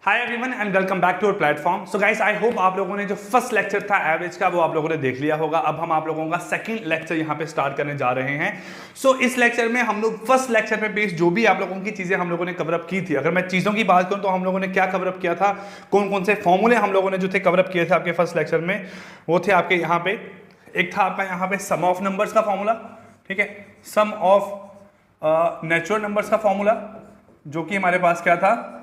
Hi everyone and welcome back to our platform. So guys I hope आप लोगों ने जो फर्स्ट लेक्चर था एवरेज का वो आप लोगों ने देख लिया होगा। अब हम आप लोगों का सेकंड लेक्चर यहाँ पे स्टार्ट करने जा रहे हैं। सो इस लेक्चर में हम लोग फर्स्ट लेक्चर पे बेस्ड जो भी आप लोगों की चीजें हम लोगों ने कवर अप की थी, अगर मैं चीजों की बात करूं तो हम लोगों ने क्या कवर अप किया था, कौन कौन से फॉर्मूले हम लोगों ने जो थे कवर अप किए थे आपके फर्स्ट लेक्चर में, वो थे आपके यहाँ पे एक था आपका यहाँ पे सम ऑफ नंबर्स का फॉर्मूला, ठीक है, सम ऑफ नेचुरल नंबर्स का फॉर्मूला जो कि हमारे पास क्या था,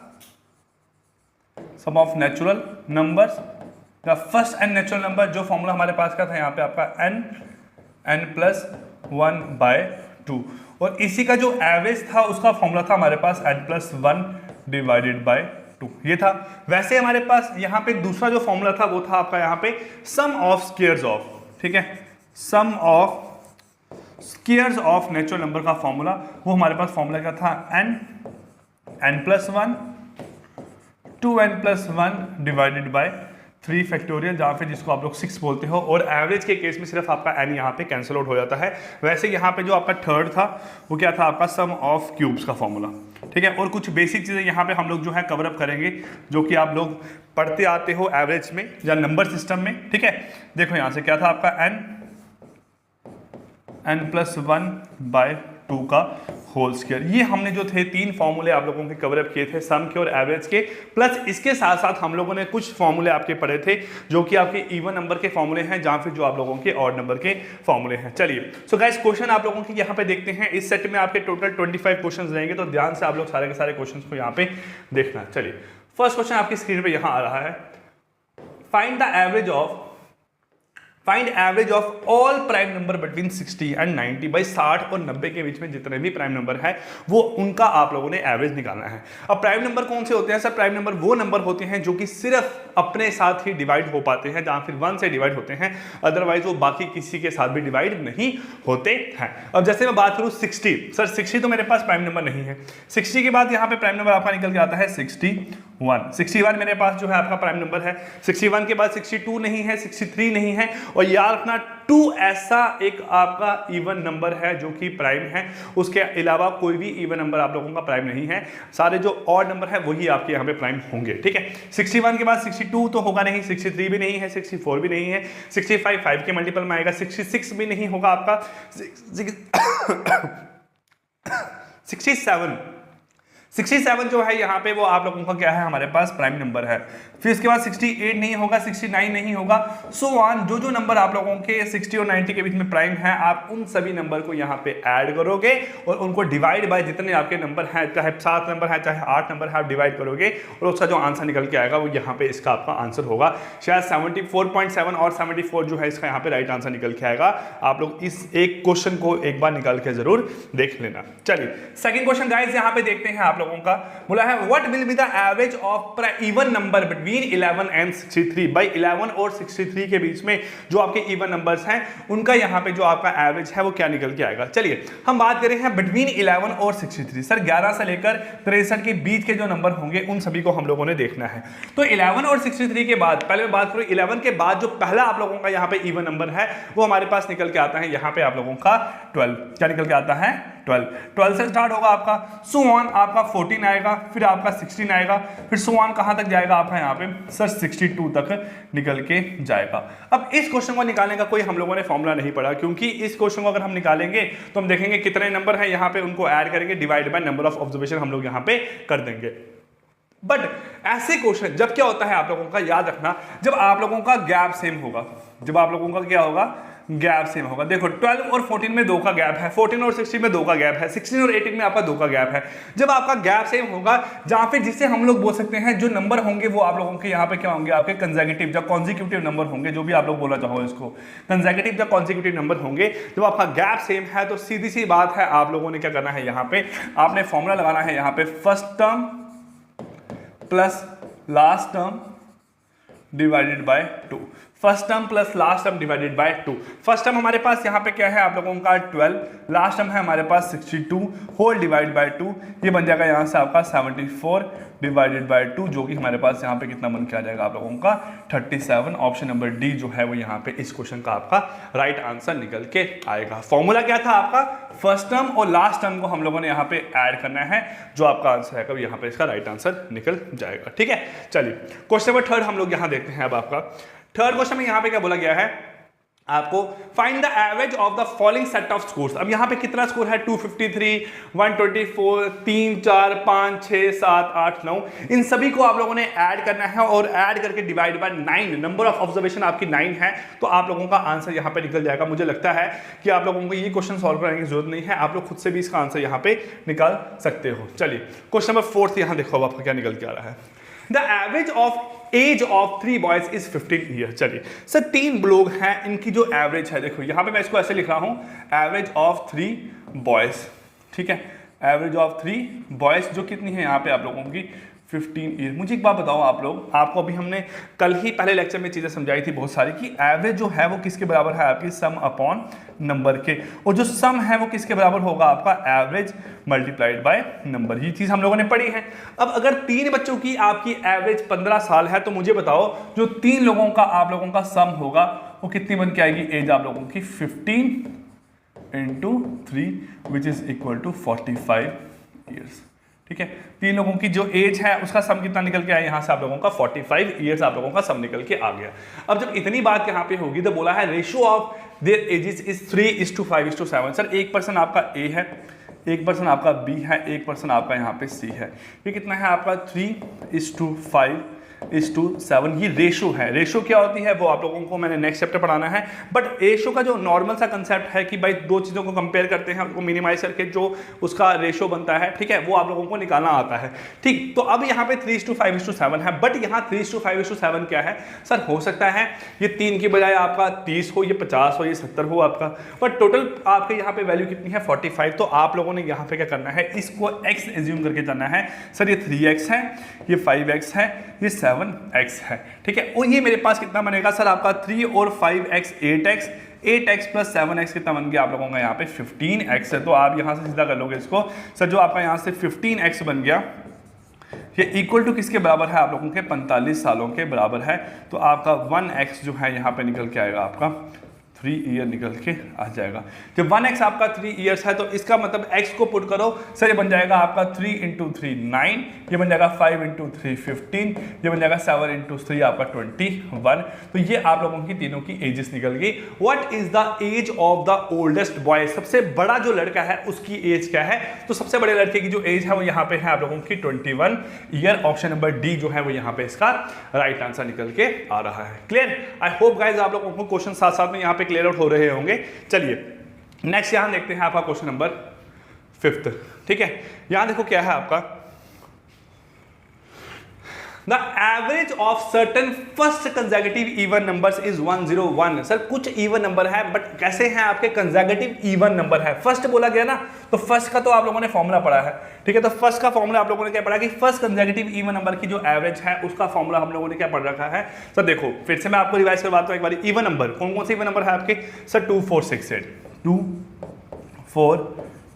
सम ऑफ नेचुरल नंबर्स का फर्स्ट एंड नेचुरल नंबर जो फॉर्मूला हमारे पास का था यहाँ पे आपका n प्लस 1/2, और इसी का जो एवरेज था उसका फॉर्मूला था हमारे पास n प्लस 1 डिवाइडेड बाय 2, ये था। वैसे हमारे पास यहाँ पे दूसरा जो फॉर्मूला था वो था आपका यहाँ पे सम ऑफ स्क्वायर्स ऑफ, ठीक है, sum of squares of natural number का फॉर्मूला, वो हमारे पास फॉर्मूला क्या था, n plus 1 2n plus 1 divided by 3 factorial, जहाँ पे जिसको आप लोग 6 बोलते हो, और एवरेज के केस में सिर्फ आपका n यहाँ पे कैंसिल आउट हो जाता है। वैसे यहाँ पे जो आपका थर्ड था वो क्या था, आपका सम ऑफ क्यूब्स का फॉर्मूला, ठीक है। और कुछ बेसिक चीज़ें यहाँ पे हम लोग जो है कवर अप करेंगे जो कि आप लोग पढ़ते आते हो एवरेज में या नंबर सिस्टम में, ठीक है। देखो यहाँ से क्या था आपका n प्लस 1/2 का होल स्क्वायर। ये हमने जो थे 3 फॉर्मूले आप लोगों के कवर अप किए थे, सम के और एवरेज के, प्लस इसके साथ साथ हम लोगों ने कुछ फॉर्मूले आपके पढ़े थे जो कि आपके इवन नंबर के फॉर्मूले हैं, जहां फिर जो आप लोगों के ऑड नंबर के फॉर्मूले हैं। चलिए सो गाइस क्वेश्चन आप लोगों के यहाँ पे देखते हैं। इस सेट में आपके टोटल 25 क्वेश्चन रहेंगे, तो ध्यान से आप लोग सारे के सारे क्वेश्चन को यहाँ पे देखना। चलिए फर्स्ट क्वेश्चन आपकी स्क्रीन पर यहाँ आ रहा है, find the average of all prime number between 60 and 90। भाई 60 और 90 के बीच में जितने भी प्राइम नंबर है वो उनका आप लोगों ने एवरेज निकालना है। अब प्राइम नंबर कौन से होते हैं सर? प्राइम नंबर वो नंबर होते हैं जो कि सिर्फ अपने साथ ही डिवाइड हो पाते हैं, जहां फिर 1 से डिवाइड होते हैं, अदरवाइज वो बाकी किसी के साथ भी डिवाइड नहीं होते हैं। अब जैसे मैं बात करूं 60, सर 60 तो मेरे पास प्राइम नंबर नहीं है। 60 के बाद यहाँ पे प्राइम नंबर आपका निकल के आता है 61 मेरे पास जो है आपका प्राइम नंबर है। 61 के बाद 62 नहीं है, 63 नहीं है, और याद रखना 2 ऐसा एक आपका इवन नंबर है जो कि प्राइम है, उसके अलावा कोई भी इवन नंबर आप लोगों का प्राइम नहीं है। सारे जो ऑड नंबर है वही आपके यहाँ पे प्राइम होंगे, ठीक है। 61 के बाद 62 तो होगा नहीं, 63 भी नहीं है, 64 भी नहीं है, 65 5 के मल्टीपल में आएगा, 66 भी नहीं होगा आपका, 67 जो है यहाँ पे वो आप लोगों का क्या है, हमारे पास प्राइम नंबर है। फिर इसके बाद 68 नहीं होगा, 69 नहीं होगा, सो ऑन। जो नंबर आप लोगों के 60 और 90 के बीच में प्राइम है, आप उन सभी नंबर को यहाँ पे ऐड करोगे और उनको डिवाइड बाय जितने आपके नंबर हैं, चाहे 7 नंबर है चाहे 8 नंबर है, आप डिवाइड करोगे और उसका जो आंसर निकल के आएगा वो यहाँ पे इसका आपका आंसर होगा। शायद 74.7 और 74 जो है इसका यहाँ पे राइट आंसर निकल के आएगा। आप लोग इस एक क्वेश्चन को एक बार निकाल के जरूर देख लेना। चलिए सेकंड क्वेश्चन गाइस यहाँ पे देखते हैं। आप लोगों का बोला है what will be the average of even number between 11 and 63। भाई 11 और 63 के बीच में जो आपके इवन नंबर्स हैं उनका यहाँ पे जो आपका एवरेज है वो क्या निकल के आएगा। चलिए हम बात करें हैं बिटवीन 11 और 63। सर 11 से लेकर 63 के बीच के जो नंबर होंगे उन सभी को हम लोगों ने देखना है। तो 11 और 63 के बाद पहले मैं बात करूं 11 के बाद जो पहला आप लोगों का यहाँ पे इवन नंबर है वो हमारे पास निकल के आता है यहाँ पे आप लोगों का 12। क्या निकल के आता है? 12 से स्टार्ट होगा आपका, सो ऑन आपका 14 आएगा, फिर आपका 16 आएगा, फिर सो ऑन कहां तक जाएगा आपका यहाँ पे सर 62 तक निकल के जाएगा। अब इस क्वेश्चन को निकालने का कोई हम लोगों ने फॉर्मूला नहीं पढ़ा, क्योंकि इस क्वेश्चन को अगर हम निकालेंगे तो हम देखेंगे कितने नंबर है यहाँ पे, उनको ऐड करेंगे, divide by number of observation हम लोग यहाँ पे कर देंगे। बट ऐसे क्वेश्चन जब क्या होता है आप लोगों का, याद रखना, जब आप लोगों का गैप सेम होगा, जब आप लोगों का क्या होगा, गैप सेम होगा। देखो 12 और 14 में 2 का गैप है, 14 और 16 में 2 का गैप है, 16 और 18 में आपका 2 का गैप है। जब आपका गैप सेम होगा, जहां पे जिसे हम लोग बोल सकते हैं जो नंबर होंगे वो आप लोगों के यहाँ पे क्या होंगे, आपके कंसेक्यूटिव या कॉन्जिक्यूटिव नंबर होंगे, जो भी आप लोग बोला चाहो इसको, कंसेक्यूटिव या कॉन्जिक्यूटिव नंबर होंगे। जब आपका गैप सेम है तो सीधी सी बात है, आप लोगों ने क्या करना है, यहाँ पे आपने फॉर्मूला लगाना है, यहाँ पे first term plus last term divided by 2। First term plus last term divided by 2। First term हमारे पास यहाँ पे क्या है आप लोगों का 12, लास्ट टर्म है हमारे पास 62 होल डिवाइड बाय 2, ये बन जाएगा यहाँ से आपका 74 डिवाइडेड बाय 2, जो कि हमारे पास यहाँ पे कितना बन के आ जाएगा आप लोगों का 37। ऑप्शन नंबर डी जो है वो यहाँ पे इस क्वेश्चन का आपका राइट आंसर निकल के आएगा। फॉर्मूला क्या था आपका? फर्स्ट टर्म और लास्ट टर्म को हम लोगों ने यहाँ पे ऐड करना है, जो आपका आंसर है कब यहाँ पे इसका राइट आंसर निकल जाएगा। ठीक है, चलिए क्वेश्चन नंबर थर्ड हम लोग यहाँ देखते हैं। अब आपका थर्ड क्वेश्चन में यहाँ पे क्या बोला गया है आपको, find the average of the following set of scores. अब यहाँ पे कितना स्कोर है, 253, 124, 3, 4, 5, 6, 7, 8, 9, इन सभी को आप लोगों ने ऐड करना है और ऐड करके divide by 9, number of observation आपकी 9 है, तो आप लोगों का आंसर यहाँ पे निकल जाएगा। मुझे लगता है कि आप लोगों को ये क्वेश्चन सॉल्व करने की जरूरत नहीं है, आप लोग खुद से भी इसका आंसर यहाँ पे निकाल सकते हो। चलिए क्वेश्चन नंबर फोर्थ यहाँ देखो आपका क्या निकल के आ रहा है। The average of age of 3 boys is 15 year. चलिए सर 3 लोग हैं, इनकी जो एवरेज है, देखो यहाँ पे मैं इसको ऐसे लिख रहा हूं, एवरेज ऑफ 3 बॉयज, ठीक है, एवरेज ऑफ 3 बॉयज जो कितनी है यहाँ पे आप लोगों की 15 ईयर। मुझे एक बात बताओ आप लोग, आपको अभी हमने कल ही पहले लेक्चर में चीजें समझाई थी बहुत सारी, कि एवरेज जो है वो किसके बराबर है, आपकी सम अपॉन नंबर के, और जो सम है वो किसके बराबर होगा, आपका एवरेज मल्टीप्लाइड बाय नंबर। ये चीज हम लोगों ने पढ़ी है। अब अगर 3 बच्चों की आपकी एवरेज 15 साल है, तो मुझे बताओ जो 3 लोगों का आप लोगों का सम होगा वो कितनी बन के आएगी, एज आप लोगों की 15 × 3 which is equal to 45 years. ठीक है, 3 लोगों की जो एज है उसका सम कितना निकल के आया, यहाँ से आप लोगों का 45 ईयर्स आप लोगों का सम निकल के आ गया। अब जब इतनी बात यहाँ पे होगी तो बोला है ratio of their edges is 3:5:7। Sir 1% आपका ए है, 1% आपका बी है, 1% आपका यहाँ पे सी है। ये कितना है आपका 3:5:7। ये रेशो है। रेशो क्या होती है वो आप लोगों को मैंने नेक्स्ट चैप्टर पढ़ाना है, बट रेशो का जो नॉर्मल सा कंसेप्ट है कि भाई 2 चीज़ों को कंपेयर करते हैं, उनको मिनिमाइज करके जो उसका रेशो बनता है, ठीक है, वो आप लोगों को निकालना आता है। ठीक, तो अब यहाँ पे 3:5:7 है, बट यहाँ 3:5:7 क्या है सर, हो सकता है ये 3 की बजाय आपका 30 हो, ये 50 हो, ये 70 हो आपका, बट टोटल आपके यहाँ पे वैल्यू कितनी है 45। तो आप लोगों ने यहाँ पे क्या करना है, इसको x एज्यूम करके जाना है। सर ये 3x है, ये 5x है, ये 7x है। ठीक है, और ये मेरे पास कितना बनेगा सर, आपका 3 और 5x 8x, 8x plus 7x कितना बन गया आप लोगों का यहाँ पे 15x है। तो आप यहाँ से सीधा कर लोगे इसको, सर जो आपका यहाँ से 15x बन गया, ये इक्वल टू किसके बराबर है, आप लोगों के 45 सालों के बराबर है। तो आपका 1x जो है यहाँ पे निकल के आएगा, आपका 3 ईयर निकल के आ जाएगा। जब 1x आपका 3 ईयर्स है तो इसका मतलब x को पुट करो, सर ये बन जाएगा आपका 3 × 3 9, ये बन जाएगा 5 × 3 15, ये बन जाएगा 7 × 3 आपका 21। तो ये आप लोगों की तीनों की एजेस निकल गई। What is the age of the oldest boy, सबसे बड़ा जो लड़का है उसकी एज क्या है, तो सबसे बड़े लड़के की जो एज है वो यहाँ पे है आप लोगों की 21 ईयर। ऑप्शन नंबर डी जो है वो यहाँ पे इसका राइट आंसर निकल के आ रहा है। क्लियर, आई होप गाइज आप लोगों को क्वेश्चन साथ साथ में यहाँ पे क्लियर आउट हो रहे होंगे। चलिए नेक्स्ट यहां देखते हैं आपका क्वेश्चन नंबर 5। ठीक है, यहां देखो क्या है आपका, the average of certain first consecutive even numbers is 101। Sir कुछ इवन नंबर है, बट कैसे हैं आपके कंसेक्यूटिव इवन नंबर है। फर्स्ट बोला गया ना, तो फर्स्ट का तो आप लोगों ने फॉर्मूला पढ़ा है। ठीक है, तो फर्स्ट का फॉर्मूला आप लोगों ने क्या पढ़ा कि फर्स्ट कंसेक्यूटिव इवन नंबर की जो एवरेज है उसका फॉर्मूला हम लोगों ने क्या पढ़ रखा है। सर देखो फिर से मैं आपको रिवाइज करवाता हूं एक बार। इवन नंबर कौन कौन से इवन नंबर है आपके, सर 2 4 6 8, 2 4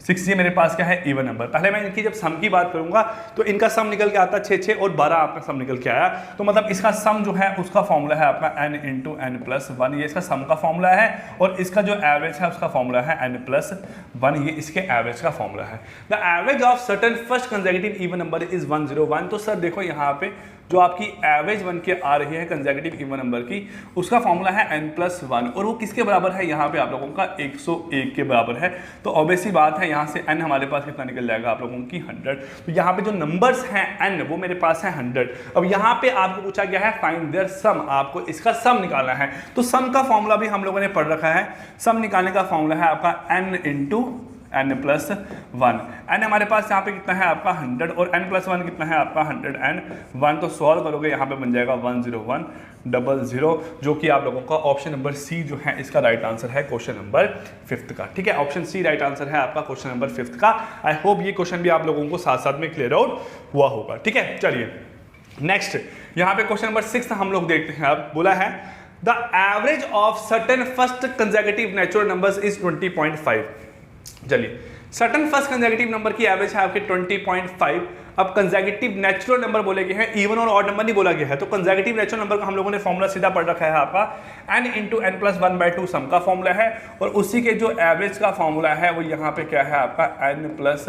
6 ये मेरे पास क्या है इवन नंबर। पहले मैं इनकी जब सम की बात करूंगा तो इनका सम निकल के आता 6 6 और 12 आपका सम निकल के आया। तो मतलब इसका सम जो है उसका फॉर्मूला है आपका n × n+1, ये इसका सम का फॉर्मूला है, और इसका जो एवरेज है उसका फॉर्मूला है n+1, ये इसके एवरेज का फॉर्मूला है। The average of certain first consecutive even number is 101। तो सर देखो यहाँ पे जो आपकी एवरेज बन के आ रही है कंसेक्यूटिव इवन नंबर की, उसका फॉर्मूला है n+1, और वो किसके बराबर है यहाँ पे आप लोगों का 101 के बराबर है। तो ऑब्वियसली बात है यहाँ से n हमारे पास कितना निकल जाएगा आप लोगों की 100। तो यहाँ पे जो नंबर्स हैं n वो मेरे पास है 100। अब यहाँ पे आपको पूछा गया है फाइंड देयर सम, आपको इसका सम निकालना है। तो सम का फॉर्मूला भी हम लोगों ने पढ़ रखा है। सम निकालने का फॉर्मूला है आपका n × n+1। n हमारे पास यहाँ पे कितना है आपका 100, और n+1 कितना है आपका 101। तो सॉल्व करोगे यहाँ पे बन जाएगा 10100, जो कि आप लोगों का ऑप्शन नंबर सी जो है इसका राइट आंसर है क्वेश्चन नंबर 5 का। ठीक है, ऑप्शन सी राइट आंसर है आपका क्वेश्चन नंबर 5 का। आई होप ये क्वेश्चन भी आप लोगों को साथ साथ में क्लियर आउट हुआ होगा। ठीक है, चलिए नेक्स्ट यहाँ पे क्वेश्चन नंबर 6 हम लोग देखते हैं। अब बोला है the average of certain first consecutive natural numbers is 20.5। चलिए सर्टेन फर्स्ट कंसेक्यूटिव नंबर की एवरेज है आपके 20.5। अब कंसेक्यूटिव नेचुरल नंबर बोले गए हैं, इवन और ऑड नंबर नहीं बोला गया है। तो कंसेक्यूटिव नेचुरल नंबर का हम लोगों ने फॉर्मूला सीधा पढ़ रखा है आपका n इंटू एन प्लस 1/2 सम का फॉर्मूला है, और उसी के जो एवरेज का फॉर्मूला है वो यहाँ पे क्या है आपका n plus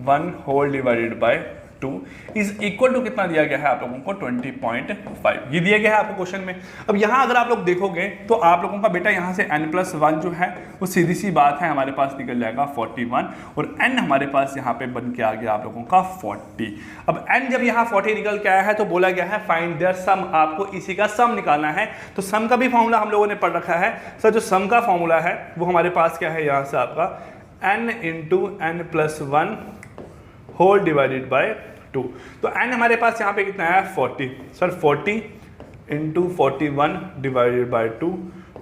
1 whole divided by 2 is equal to कितना दिया गया है आप लोगों को 20.5, ये दिया गया है आपको क्वेश्चन में। अब यहाँ अगर आप लोग देखोगे तो आप लोगों का बेटा यहाँ से n प्लस 1 जो है वो सीधी सी बात है हमारे पास निकल जाएगा 41, और n हमारे पास यहाँ पे बन के आ गया आप लोगों का 40। अब n जब यहाँ 40 निकल के आया है तो बोला गया है फाइंड देयर सम, आपको इसी का सम निकालना है। तो सम का भी फॉर्मूला हम लोगों ने पढ़ रखा है सर, जो सम का फॉर्मूला है वो हमारे पास क्या है, यहाँ से आपका n into n plus 1 whole divided by 2। तो n हमारे पास यहाँ पे कितना है 40, सर 40 इंटू 41 डिवाइडेड बाय 2,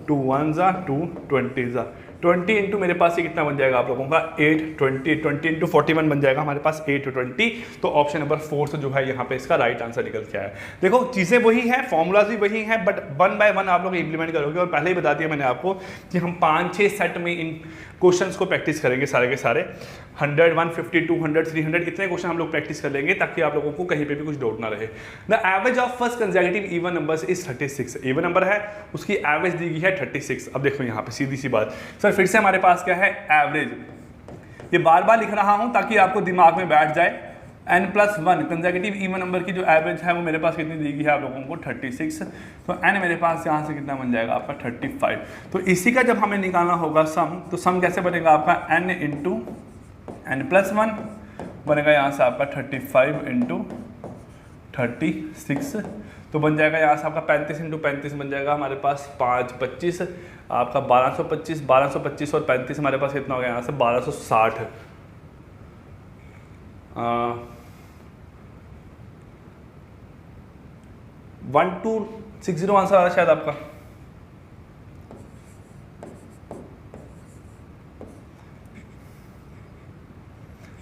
2 1 जा 2 20 जा 20 इंटू मेरे पास ये कितना बन जाएगा आप लोगों का 8, 20 इंटू 41 बन जाएगा हमारे पास 820। तो ऑप्शन नंबर 4 से जो है यहाँ पे इसका राइट आंसर निकल के आया है। देखो चीज़ें वही हैं, फॉर्मूलाज भी वही हैं, बट 1 बाय 1 आप लोग इंप्लीमेंट करोगे। और पहले ही बता दिया मैंने आपको कि हम 5-6 सेट में इन क्वेश्चंस को प्रैक्टिस करेंगे सारे के सारे, 100, 150, 200, 300 इतने क्वेश्चन हम लोग प्रैक्टिस कर लेंगे ताकि आप लोगों को कहीं पे भी कुछ डाउट ना रहे। The average of first consecutive even numbers is 36, even number है उसकी एवरेज दी गई है 36। अब देखो यहाँ पे सीधी सी बात, सर फिर से हमारे पास क्या है एवरेज, ये बार बार लिख रहा हूँ ताकि आपको दिमाग में बैठ जाए। n plus 1 consecutive even number की जो एवरेज है वो मेरे पास कितनी दी गई है आप लोगों को 36, तो n मेरे पास यहाँ से कितना बन जाएगा आपका 35। तो इसी का जब हमें निकालना होगा सम, तो सम कैसे बनेगा आपका n इंटू एन प्लस 1 बनेगा यहाँ से आपका 35 इंटू 36, तो बन जाएगा यहाँ से आपका 35 इंटू 35 बन जाएगा हमारे पास 5 25 आपका 1225 और 35 हमारे पास कितना हो गया यहाँ से 1260। 1260 आंसर आ रहा है शायद आपका।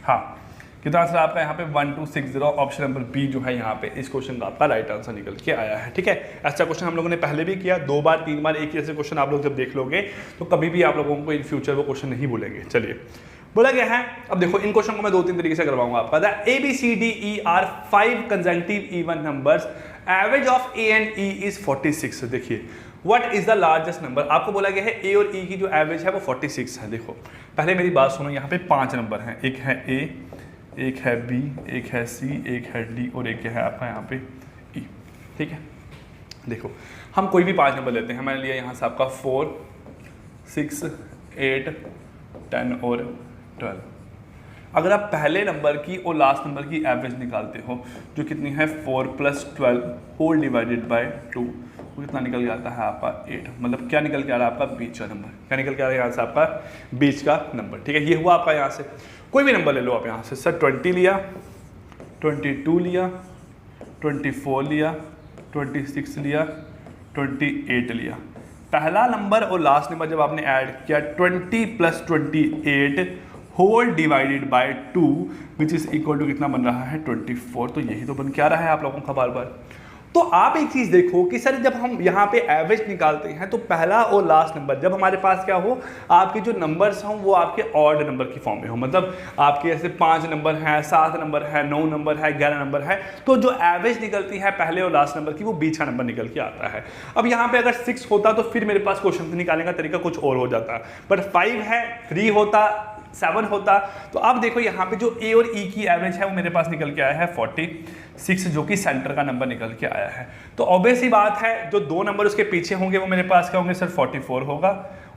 हाँ कितना आंसर आपका यहाँ पे 1260, ऑप्शन नंबर बी जो है यहाँ पे इस क्वेश्चन का आपका राइट आंसर निकल के आया है। ठीक है, ऐसा क्वेश्चन हम लोगों ने पहले भी किया, 2 बार 3 बार एक जैसे क्वेश्चन आप लोग जब देख लोगे तो कभी भी आप लोगों को इन फ्यूचर वो क्वेश्चन नहीं भूलेंगे। चलिए बोला गया है, अब देखो इन क्वेश्चन को मैं 2-3 तरीके से करवाऊंगा आपका। The ABCDE are 5 consecutive even numbers, average of A and E is 46। देखिए what is the largest number, आपको बोला गया है A और E की जो एवरेज है वो 46 है। देखो पहले मेरी बात सुनो, यहाँ पे 5 नंबर हैं, एक है A, एक है B, एक है C, एक है D और एक है आपका यहाँ पे E। ठीक है, देखो हम कोई भी 5 नंबर लेते हैं, मैंने लिया यहाँ से आपका 4, 6, 8, 10 और 12। अगर आप पहले नंबर की और लास्ट नंबर की एवरेज निकालते हो जो कितनी है 4 + 12 होल डिवाइडेड बाय 2, वो कितना निकल के आता है आपका 8। मतलब क्या निकल के आ रहा है आपका बीच का नंबर, क्या निकल के आ रहा है यहाँ से आपका बीच का नंबर। ठीक है, ये हुआ आपका यहाँ से कोई भी नंबर ले लो आप यहाँ से। सर 20 लिया, 22 लिया, 24 लिया, 26 लिया, 28 लिया। पहला नंबर और लास्ट नंबर जब आपने ऐड किया 20 + 28 whole divided by 2 which is equal to कितना बन रहा है 24। तो यही तो बन के आ रहा है आप लोगों का बार बार। तो आप एक चीज देखो कि सर जब हम यहाँ पे एवरेज निकालते हैं तो पहला और लास्ट नंबर जब हमारे पास क्या हो, आपके जो नंबर्स हों वो आपके ऑड नंबर की फॉर्म में हो। मतलब आपके ऐसे 5 नंबर हैं, 7 नंबर है, 9 नंबर है, 11 नंबर है, तो जो एवरेज निकलती है पहले और लास्ट नंबर की वो बीच का नंबर निकल के आता है। अब यहाँ पे अगर 6 होता तो फिर मेरे पास क्वेश्चन निकालने का तरीका कुछ और हो जाता, बट 5 है, 3 होता, 7 होता। तो अब देखो यहाँ पे जो A और E की एवरेज है वो मेरे पास निकल के आया है 46, जो कि सेंटर का नंबर निकल के आया है। तो ऑब्वियस ही बात है जो 2 नंबर उसके पीछे होंगे वो मेरे पास क्या होंगे सर 44 होगा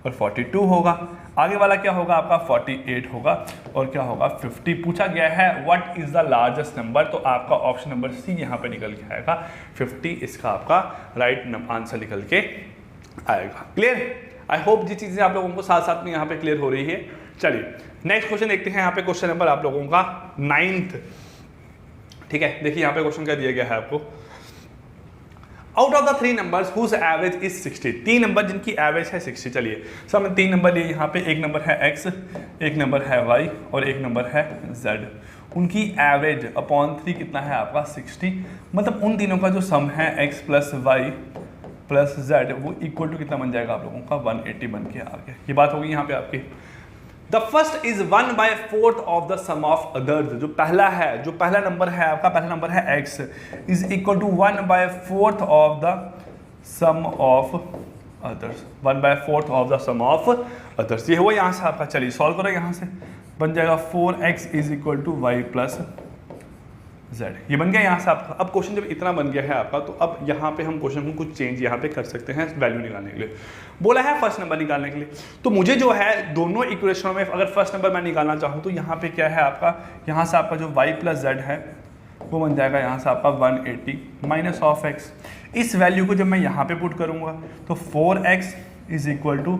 और 42 होगा। आगे वाला क्या होगा आपका 48 होगा और क्या होगा 50। पूछा गया है what is the largest number, तो आपका ऑप्शन नंबर सी यहाँ पे निकल के आएगा 50, इसका आपका राइट आंसर निकल के आएगा। क्लियर? आई होप ये चीज़ें आप लोगों को साथ साथ में यहाँ पे क्लियर हो रही है। चलिए नेक्स्ट क्वेश्चन देखते हैं। यहाँ पे क्वेश्चन नंबर आप लोगों का 9th। ठीक है, देखिए यहाँ पे क्वेश्चन क्या दिया गया है आपको। Out of the 3 numbers whose average is 60, 3 number जिनकी एवरेज है 60। चलिए सब हमने 3 नंबर लिए यहाँ पे, एक नंबर है x, एक नंबर है y और एक नंबर है z। उनकी एवरेज अपॉन 3 कितना है आपका 60। मतलब उन तीनों का जो सम है x + y + z वो इक्वल टू कितना बन जाएगा आप लोगों का 180 बन के आ गया। ये बात होगी यहाँ पे आपकी। The first is 1/4 of the sum of others. जो पहला नंबर है आपका, पहला नंबर है x is equal to 1/4 of the sum of others, 1/4 of the sum of others. ये हुआ यहाँ से आपका। चलिए सॉल्व करो, यहाँ से बन जाएगा 4x is equal to y plus z। ये बन गया यहाँ से आपका। अब क्वेश्चन जब इतना बन गया है आपका, तो अब यहाँ पे हम क्वेश्चन को कुछ चेंज यहाँ पे कर सकते हैं वैल्यू निकालने के लिए। बोला है फर्स्ट नंबर निकालने के लिए, तो मुझे जो है दोनों इक्वेशनों में अगर फर्स्ट नंबर मैं निकालना चाहूँ तो यहाँ पे क्या है आपका, यहाँ से आपका जो y प्लस z है वो बन जाएगा यहाँ से आपका 180 माइनस ऑफ x। इस वैल्यू को जब मैं यहाँ पे पुट करूँगा तो 4x is equal to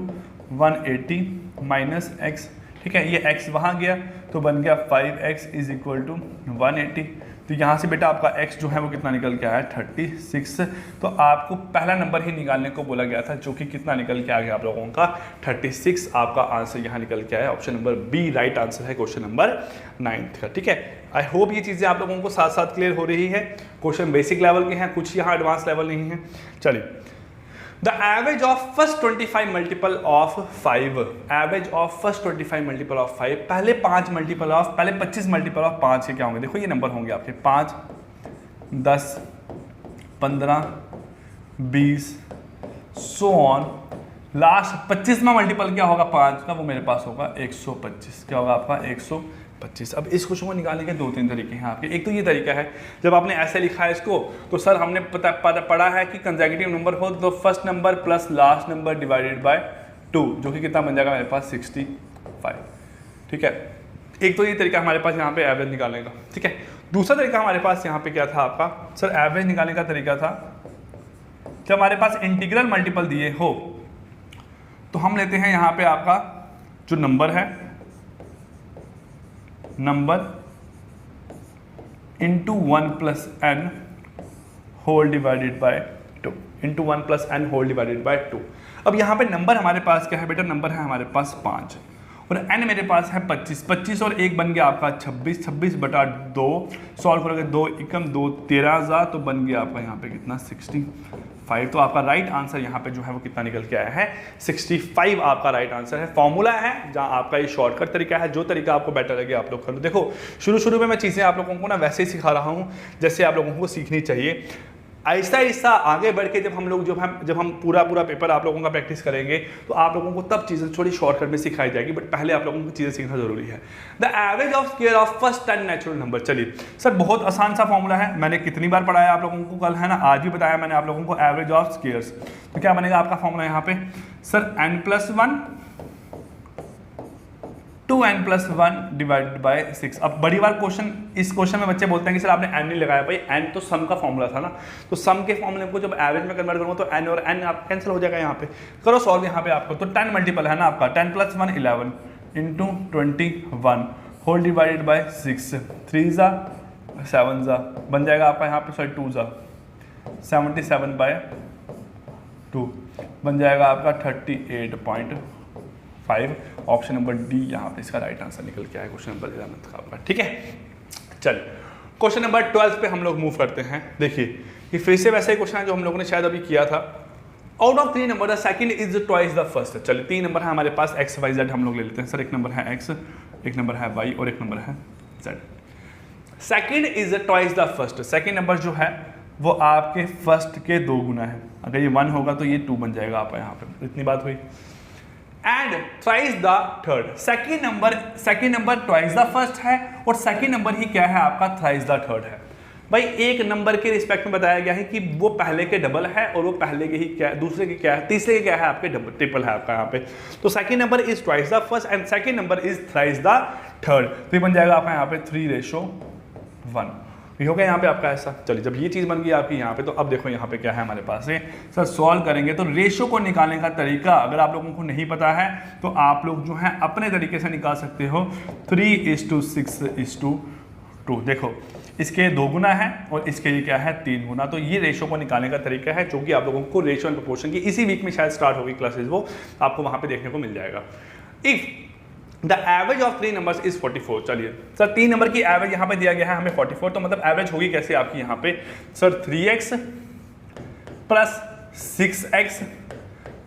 180 minus x। ठीक है, ये x वहाँ गया तो बन गया 5x इज इक्वल टू 180। तो यहाँ से बेटा आपका x जो है वो कितना निकल के आया, 36। तो आपको पहला नंबर ही निकालने को बोला गया था, जो कि कितना निकल के आ गया आप लोगों का 36। आपका आंसर यहाँ निकल के आया, option number B right answer है क्वेश्चन नंबर 9 का। ठीक है, आई होप ये चीज़ें आप लोगों को साथ साथ क्लियर हो रही है। क्वेश्चन बेसिक लेवल के हैं, कुछ यहाँ एडवांस लेवल नहीं है। चलिए, the average of first 25 multiple of 5, average of first 25 multiple of 5, पहले 5 मल्टीपल ऑफ, पहले 25 मल्टीपल ऑफ 5 के क्या होंगे, देखो ये नंबर होंगे आपके 5, 10, 15, 20 सो ऑन। लास्ट 25वां मल्टीपल क्या होगा 5 का, वो मेरे पास होगा 125। क्या होगा आपका 125। अब इस क्वेश्चन को निकालने के 2-3 तरीके हैं आपके। एक तो ये तरीका है, जब आपने ऐसे लिखा है इसको तो सर हमने पढ़ा है कि कंसेक्यूटिव नंबर हो तो first number plus last number divided by 2, जो कि कितना बन जाएगा मेरे पास 65। ठीक है, एक तो ये तरीका हमारे पास यहाँ पे एवरेज निकालने का। ठीक है, दूसरा तरीका हमारे पास यहाँ पे क्या था आपका, सर एवरेज निकालने का तरीका था जब हमारे पास इंटीग्रल मल्टीपल दिए हो तो हम लेते हैं यहाँ पे आपका जो नंबर है, number into 1 plus n whole divided by 2, into 1 plus n whole divided by 2। अब यहाँ पे नंबर हमारे पास क्या है बेटा, नंबर है हमारे पास 5 और n मेरे पास है 25। 25 और 1 बन गया आपका 26, 26 बटा 2, सॉल्व करोगे 2 एकम 2 13,000 तो बन गया आपका यहाँ पे कितना 65। तो आपका राइट आंसर यहाँ पे जो है वो कितना निकल के आया है 65 आपका राइट आंसर है। फॉर्मूला है जहाँ आपका ये शॉर्टकट तरीका है, जो तरीका आपको बेटर लगे आप लोग कर लो। देखो शुरू में मैं चीज़ें आप लोगों को ना वैसे ही सिखा रहा हूँ जैसे आप लोगों को सीखनी चाहिए। आहिस्ता आहिस्ता आगे बढ़ के जब हम पूरा पेपर आप लोगों का प्रैक्टिस करेंगे तो आप लोगों को तब चीज़ें थोड़ी शॉर्टकट में सिखाई जाएगी, बट पहले आप लोगों को चीज़ें सीखना जरूरी है। The average of square of first 10 natural number. चलिए सर बहुत आसान सा फॉर्मूला है, मैंने कितनी बार पढ़ाया आप लोगों को, कल है ना, आज भी बताया मैंने आप लोगों को एवरेज ऑफ स्क्वायर्स। तो क्या बनेगा आपका फॉर्मूला यहाँ पे, sir n+1 2n+1 divided by 6। अब बड़ी बार इस क्वेश्चन में बच्चे बोलते हैं कि सर आपने n नहीं लगाया, भाई n तो सम का फॉर्मूला था ना, तो सम के फॉर्मूले को जब एवरेज में कन्वर्ट करूंगा तो n और n आप कैंसिल हो जाएगा। यहाँ पे करो सॉल्व यहाँ पे आपको, तो 10 मल्टीपल है ना आपका, 10+1 11 इंटू 21 होल डिवाइडेड बाय 6, 3 7 बन जाएगा आपका यहाँ पे, सॉरी 2 77 बाय 2 बन जाएगा आपका 38.5। ऑप्शन नंबर डी यहाँ पे इसका राइट आंसर निकल के आया क्वेश्चन नंबर 11 का आपका। ठीक है, चल क्वेश्चन नंबर 12 पे हम लोग मूव करते हैं। देखिए ये फिर से वैसा ही क्वेश्चन है जो हम लोगों ने शायद अभी किया था। Out of 3 number the second is twice the first. चलिए 3 नंबर है हमारे पास x y z, हम लोग ले लेते हैं। सर एक नंबर है x, एक नंबर है y और एक नंबर है z। Second is twice the first, second number जो है वो आपके फर्स्ट के 2 गुना है। अगर ये 1 होगा तो ये 2 बन जाएगा आपका यहाँ पे, इतनी बात हुई। And thrice the third, second number twice the first है और सेकेंड नंबर ही क्या है आपका थ्राइस द थर्ड है। भाई एक नंबर के रिस्पेक्ट में बताया गया है कि वो पहले के डबल है और वो पहले के ही क्या है, दूसरे के क्या है, तीसरे के क्या है आपके डबल ट्रिपल है आपका यहाँ पे। तो second number is twice the first and second number is thrice the third. तो ये बन जाएगा आपका यहाँ पे 3:1। ये हो गया यहाँ पे आपका ऐसा। चलिए जब ये चीज़ बन गई आपकी यहाँ पे, तो अब देखो यहाँ पे क्या है हमारे पास है। सर सॉल्व करेंगे तो रेशो को निकालने का तरीका अगर आप लोगों को नहीं पता है तो आप लोग जो है अपने तरीके से निकाल सकते हो। 3:6:2। देखो इसके 2 गुना है और इसके ये क्या है 3 गुना। तो ये रेशो को निकालने का तरीका है जो कि आप लोगों को रेशो एंड प्रोपोर्शन की इसी वीक में शायद स्टार्ट होगी क्लासेस, वो आपको वहाँ पे देखने को मिल जाएगा। If the average of 3 numbers is 44। चलिए सर 3 नंबर की एवरेज यहाँ पे दिया गया है हमें 44, तो मतलब एवरेज होगी कैसे आपकी यहाँ पे, sir 3x + 6x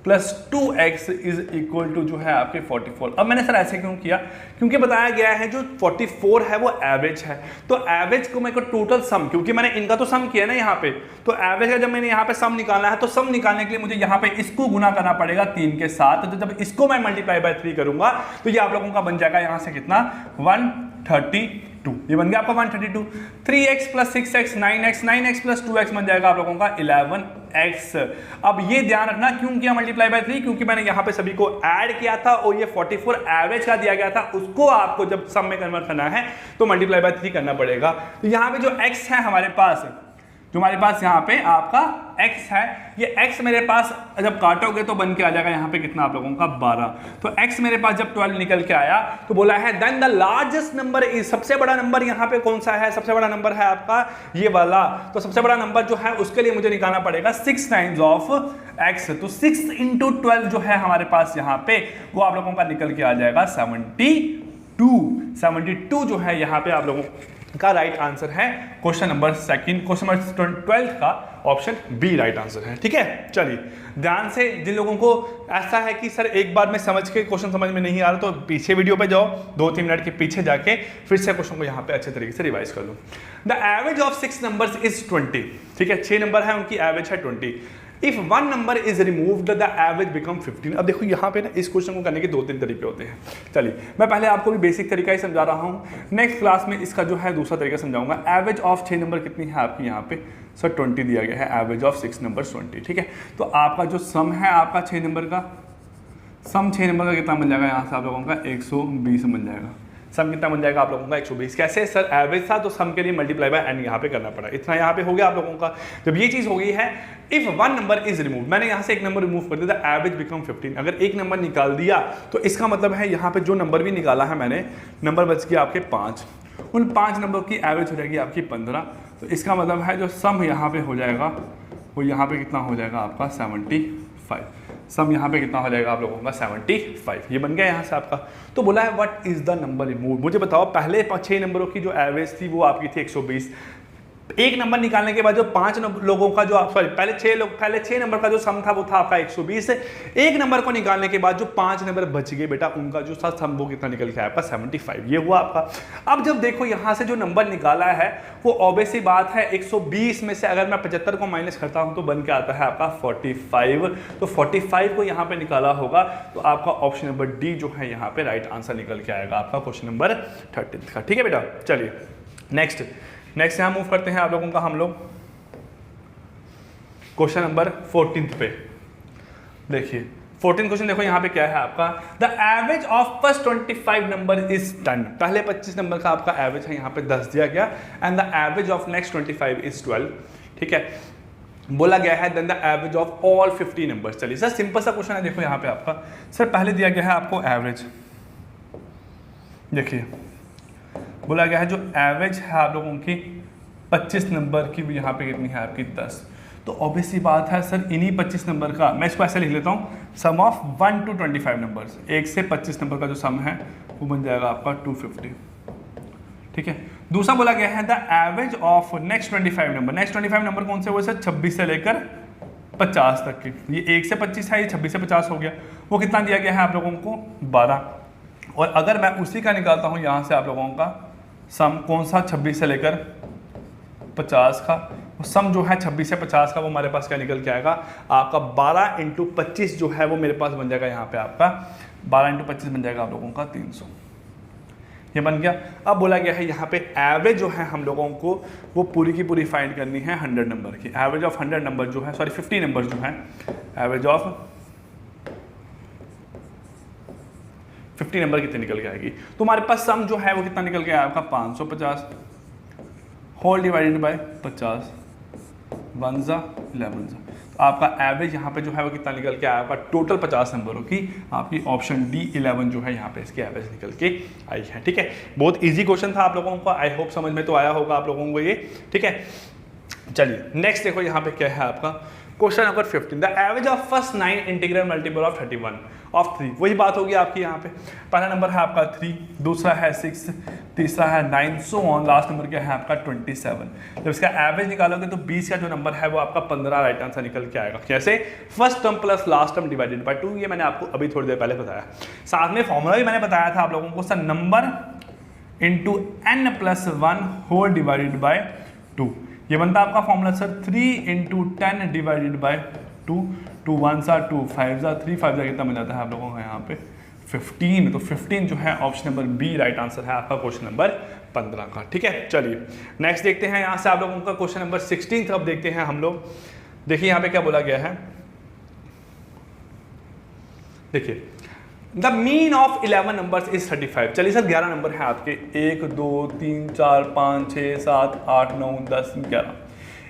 plus 2x is equal to जो है आपके 44। अब मैंने सर ऐसे क्यों किया, क्योंकि बताया गया है जो 44 है वो एवरेज है, तो एवरेज को मेरे को टोटल सम, क्योंकि मैंने इनका तो सम किया ना यहाँ पे, तो एवरेज का जब मैंने यहाँ पे सम निकालना है तो सम निकालने के लिए मुझे यहाँ पे इसको गुना करना पड़ेगा 3 के साथ, तो जब इसको मैं मल्टीप्लाई बाय 3 करूंगा तो ये आप लोगों का बन जाएगा यहाँ से कितना 132, ये बन गया आपका 132। 3x plus 6x 9x, 9x plus 2x बन जाएगा आप लोगों का 11x। अब ये ध्यान रखना क्यों किया मल्टीप्लाई बाय 3, क्योंकि मैंने यहाँ पे सभी को ऐड किया था और ये 44 एवरेज का दिया गया था, उसको आपको जब सम में कन्वर्ट करना है तो मल्टीप्लाई बाय 3 करना पड़ेगा। तो यहाँ पे जो x है हमारे पास, जो हमारे पास यहाँ पे आपका x है, ये x मेरे पास जब काटोगे तो बन के आ जाएगा यहाँ पे कितना आप लोगों का 12। तो x मेरे पास जब 12 निकल के आया तो बोला है then the largest number is, सबसे बड़ा नंबर यहाँ पे कौन सा है, सबसे बड़ा नंबर है आपका ये वाला, तो सबसे बड़ा नंबर जो है उसके लिए मुझे निकालना पड़ेगा 6 टाइम्स ऑफ x, तो 6 × 12 जो है हमारे पास यहाँ पे वो आप लोगों का निकल के आ जाएगा 72 जो है यहाँ पे आप लोगों का राइट आंसर है क्वेश्चन नंबर 12 का ऑप्शन बी राइट आंसर है। ठीक है, चलिए ध्यान से, जिन लोगों को ऐसा है कि सर एक बार में समझ के क्वेश्चन समझ में नहीं आ रहा तो पीछे वीडियो पे जाओ, 2-3 मिनट के पीछे जाके फिर से क्वेश्चन को यहाँ पे अच्छे तरीके से रिवाइज कर लो। The average of 6 numbers is 20। ठीक है, 6 नंबर है उनकी एवरेज है 20। If 1 number is removed the average become 15। अब देखो यहाँ पे ना इस क्वेश्चन को करने के 2-3 तरीके होते हैं। चलिए मैं पहले आपको भी बेसिक तरीका ही समझा रहा हूँ, नेक्स्ट क्लास में इसका जो है दूसरा तरीका समझाऊंगा। एवरेज ऑफ 6 नंबर कितनी है आपकी यहाँ पे, सर 20 दिया गया है, एवरेज ऑफ 6 नंबर 20। ठीक है, तो आपका जो सम है आपका 6 नंबर का, सम 6 नंबर का कितना बन जाएगा यहाँ से आप लोगों का 120 बन जाएगा। सम कितना बन जाएगा आप लोगों का 120। कैसे सर, एवरेज था तो सम के लिए मल्टीप्लाई बाय n यहाँ पे करना पड़ा, इतना यहाँ पे हो गया आप लोगों का। जब ये चीज़ हो गई है, इफ 1 नंबर इज रिमूव, मैंने यहाँ से एक नंबर रिमूव कर दिया, एवरेज बिकम 15। अगर एक नंबर निकाल दिया तो इसका मतलब है यहाँ पे जो नंबर भी निकाला है मैंने, नंबर बच गया आपके 5, उन 5 नंबर की एवरेज हो जाएगी आपकी 15। तो इसका मतलब है जो सम यहाँ पे हो जाएगा वो यहाँ पे कितना हो जाएगा आपका 75। सम यहाँ पे कितना हो जाएगा आप लोगों का 75, ये बन गया यहाँ से आपका। तो बोला है what is the number remove, मुझे बताओ पहले 6 नंबरों की जो एवरेज थी वो आपकी थी 120। एक नंबर निकालने के बाद जो 5 लोगों का जो पहले 6 नंबर का जो सम था वो था आपका 120। एक नंबर को निकालने के बाद जो 5 नंबर बच गए बेटा, उनका जो था सम वो कितना निकल के आया आपका 75, ये हुआ आपका। अब जब देखो यहाँ से जो नंबर निकाला है वो ऑब्वियस सी बात है 120 में से अगर मैं 75 को माइनस करता हूँ तो बन के आता है आपका 45। तो 45 को यहाँ पे निकाला होगा तो आपका ऑप्शन नंबर डी जो है यहाँ पे राइट आंसर निकल के आएगा आपका क्वेश्चन नंबर 13 का। ठीक है बेटा, चलिए नेक्स्ट यहाँ मूव करते हैं आप लोगों का हम लोग क्वेश्चन नंबर 14 पे। देखिए 14 क्वेश्चन देखो यहाँ पे क्या है आपका, the average of first 25 number is 10। पहले 25 नंबर का आपका एवरेज है यहाँ पे 10 दिया गया, and the average of next 25 is 12। ठीक है, बोला गया है then the average of all 50 numbers. चलिए सर सिंपल सा क्वेश्चन है, देखो यहाँ पे आपका सर पहले दिया गया है आपको एवरेज, देखिए बोला गया है जो एवरेज है आप लोगों की 25 नंबर की, यहाँ पे कितनी है आपकी 10। तो ऑब्वियस सी बात है सर इन्हीं 25 नंबर का, मैं इसको ऐसे लिख लेता हूँ, सम ऑफ 1 to 25 नंबर्स, 1 से 25 नंबर का जो सम है वो बन जाएगा आपका 250। ठीक है, दूसरा बोला गया है the average of next 25 number. Next 25 number कौन से, वो सर 26 से लेकर 50 तक की, ये 1 से 25 है, ये 26 से 50 हो गया, वो कितना दिया गया है आप लोगों को 12। और अगर मैं उसी का निकालता हूँ यहाँ से आप लोगों का सम, कौन सा 26 से लेकर 50 का, सम जो है 26 से 50 का वो हमारे पास क्या निकल के आएगा आपका 12 × 25 जो है वो मेरे पास बन जाएगा यहाँ पे आपका 12 × 25 बन जाएगा आप लोगों का 300, ये बन गया। अब बोला गया है यहाँ पे एवरेज जो है हम लोगों को वो पूरी की पूरी फाइंड करनी है 100 नंबर की। एवरेज ऑफ 100 नंबर जो है, सॉरी 50 नंबर जो है, एवरेज ऑफ 50 नंबर कितनी निकल के आएगी। तो हमारे पास सम जो है वो कितना निकल के आया आपका 550 होल डिवाइडेड बाय 50, 1 × 11। तो आपका एवरेज यहाँ पे जो है वो कितना निकल के आया आपका टोटल 50 नंबरों की, आपकी ऑप्शन डी 11 जो है यहाँ पे इसकी एवरेज निकल के आई है। ठीक है, बहुत इजी क्वेश्चन था आप लोगों को, आई होप समझ में तो आया होगा आप लोगों को ये। ठीक है, चलिए नेक्स्ट देखो यहाँ पे क्या है आपका question number 15, the average of first 9 integral multiple of 31 of 3। वही बात होगी आपकी यहाँ पे, पहला नंबर है आपका 3, दूसरा है 6, तीसरा है 9, सो ऑन, लास्ट नंबर क्या है आपका 27। जब इसका एवरेज निकालोगे तो 20 का जो नंबर है वो आपका 15 राइट आंसर निकल के आएगा। कैसे? First term plus last term divided by 2, ये मैंने आपको अभी थोड़ी देर पहले बताया। साथ में फॉर्मूला भी मैंने बताया था आप लोगों को, sir number into n+1 whole divided by 2। ये बनता है आपका formula sir 3 into 10 divided by 2, 2 1 2 5 3 5 कितना मिल जाता है आप लोगों को यहाँ पे 15। तो 15 जो है option number B right answer है आपका क्वेश्चन नंबर 15 का। ठीक है, चलिए नेक्स्ट देखते हैं यहाँ से आप लोगों का क्वेश्चन नंबर 16 अब देखते हैं हम लोग। देखिए यहाँ पे क्या बोला गया है, देखिए the mean of 11 numbers is 35। चलिए सर 11 नंबर है आपके 1 2 3 4 5 6 7 8 9 10 11,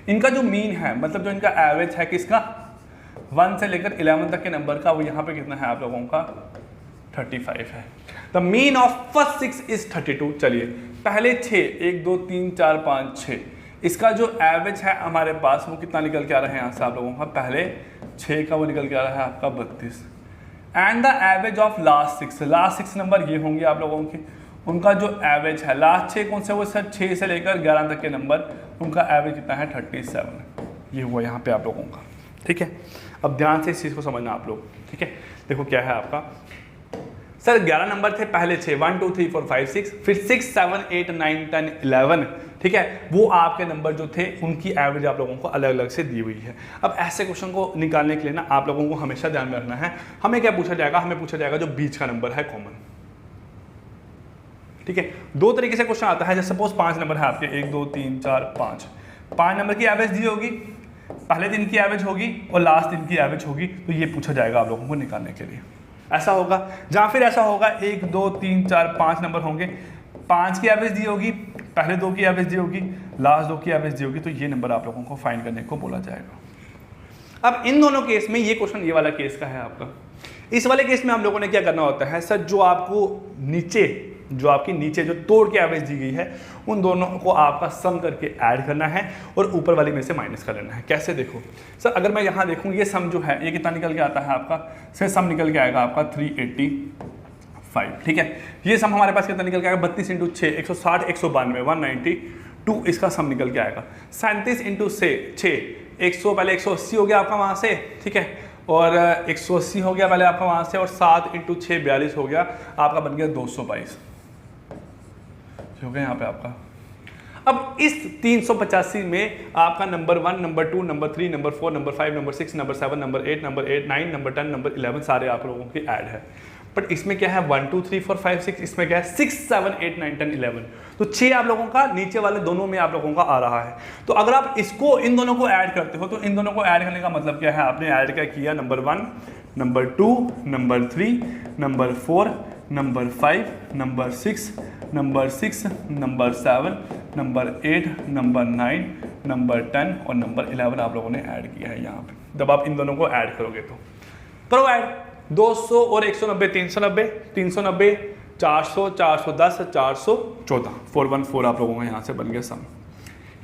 इनका जो मीन है मतलब जो इनका एवरेज है किसका 1 से लेकर 11 तक के नंबर का, वो यहाँ पे कितना है आप लोगों का 35 है। The mean of first 6 is 32। चलिए पहले 6 1 2 3 4 5 6, इसका जो एवरेज है हमारे पास वो कितना निकल के आ रहा है यहाँ से आप लोगों का, पहले 6 का वो निकल के आ रहा है आपका 32। And the average of last 6 number ये होंगे आप लोगों के, उनका जो एवरेज है लास्ट 6 कौन से, वो सर 6 से लेकर 11 तक के नंबर, उनका एवरेज कितना है 37। ये हुआ यहाँ पे आप लोगों का। ठीक है, अब ध्यान से इस चीज़ को समझना आप लोग। ठीक है, देखो क्या है आपका, सर 11 नंबर थे पहले 6 1 2 3 4 5 6, फिर 6 7 8 9 10 11। ठीक है, वो आपके नंबर जो थे उनकी एवरेज आप लोगों को अलग अलग से दी हुई है। अब ऐसे क्वेश्चन को निकालने के लिए ना आप लोगों को हमेशा ध्यान में रखना है, हमें क्या पूछा जाएगा, हमें पूछा जाएगा जो बीच का नंबर है कॉमन। ठीक है, दो तरीके से क्वेश्चन आता है, जैसे सपोज 5 नंबर है आपके 1 2 3 4 5 नंबर की एवरेज दी होगी, पहले दिन की एवरेज होगी और लास्ट दिन की एवरेज होगी, तो ये पूछा जाएगा आप लोगों को निकालने के लिए। ऐसा होगा, जहाँ फिर ऐसा होगा 1 2 3 4 5 नंबर होंगे, 5 की एवरेज दी होगी, पहले 2 की एवरेज दी होगी, लास्ट 2 की एवरेज दी होगी, तो ये नंबर आप लोगों को फाइंड करने को बोला जाएगा। अब इन दोनों केस में ये क्वेश्चन ये वाला केस का है आपका, इस वाले केस में हम लोगों ने क्या करना होता है सर, जो आपकी नीचे जो तोड़ के एवरेज दी गई है उन दोनों को आपका सम करके ऐड करना है और ऊपर वाली में से माइनस कर लेना है। कैसे? देखो सर, अगर मैं यहाँ देखूँ ये सम जो है ये कितना निकल के आता है आपका, सर सम निकल के आएगा आपका 385। ठीक है, ये सम हमारे पास कितना निकल के आएगा 32 इंटू 6 160 192 192, इसका सम निकल के आएगा 37 इंटू 6 100, पहले 180 हो गया आपका वहाँ से। ठीक है, और 180 हो गया पहले आपका वहाँ से, और 7 इंटू 6 42 हो गया आपका, बन गया 222 हो गया यहाँ पे आपका। अब इस 385 में आपका number 1 number 2 number 3 number 4 number 5 number 6 number 7 number 8 number 9 number 10 number 11 सारे आप लोगों के ऐड है। बट इसमें क्या है 1 2 3 4 5 6, इसमें क्या है 6 7 8 9 10 11, तो 6 आप लोगों का नीचे वाले दोनों में आप लोगों का आ रहा है। तो अगर आप इसको इन दोनों को ऐड करते हो तो इन दोनों को ऐड करने का मतलब क्या है, आपने ऐड क्या किया, number 1 number 2 number 3 number 4 number 5 number 6 number 6 number 7 number 8 number 9 number 10 और नंबर 11 आप लोगों ने ऐड किया है यहाँ पे। जब आप इन दोनों को ऐड करोगे तो करो ऐड, 200 और 190 390 390 400 410 414 414 आप लोगों का यहाँ से बन गया सम,